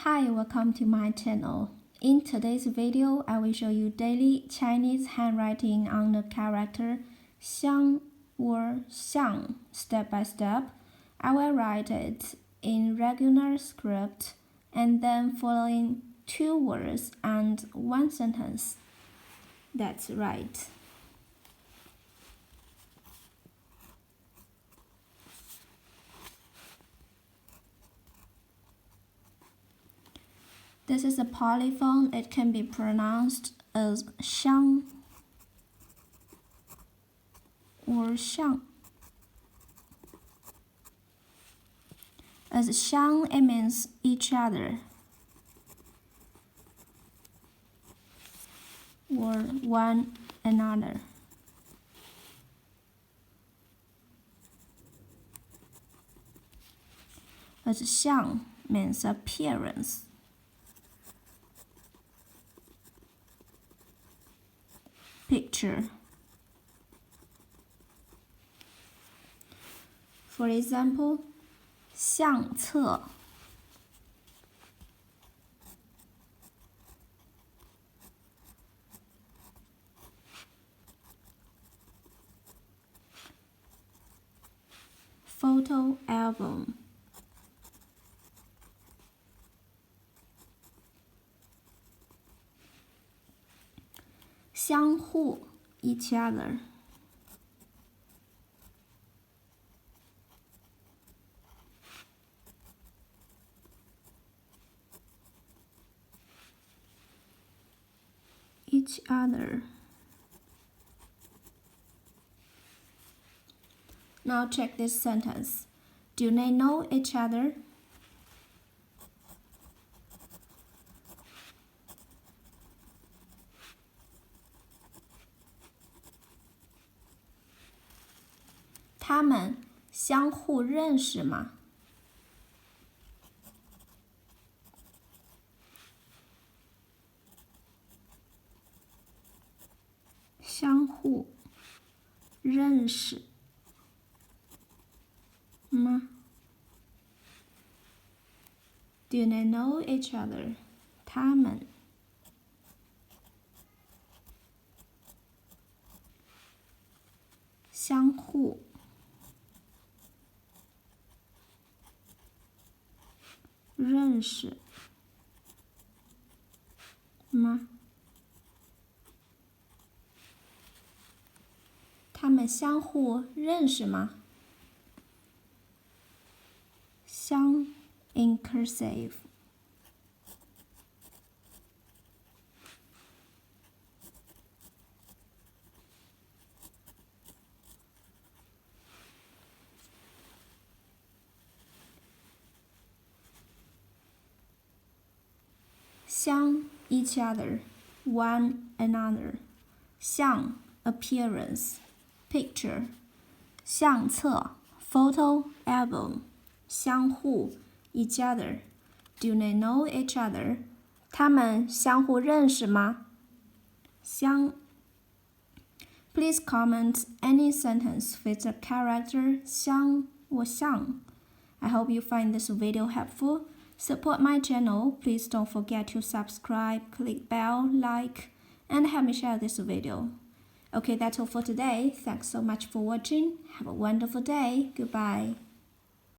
Hi, welcome to my channel. In today's video, I will show you daily Chinese handwriting on the character xiāng or xiàng step by step. I will write it in regular script and then following 2 words and 1 sentence. That's right. This is a polyphone. It can be pronounced as xiāng or xiàng. As xiāng, it means each other or one another. As xiàng means appearance. Picture. For example, 相册 photo album. 相互 each other. 'each other. Now check this sentence. Do they know each other? 他们相互认识吗？相互认识吗？ Do they know each other? 他们相互认识吗？他们相互认识吗？相 in cursive. xiāng each other, one another. 相 appearance, picture. 相册 photo album. 相互 each other. Do they know each other? 他们相互认识吗？相 Please comment any sentence with the character xiāng or xiàng. I hope you find this video helpful. Support my channel. Please don't forget to subscribe, click bell, like, and help me share this video. Okay, that's all for today. Thanks so much for watching. Have a wonderful day. Goodbye.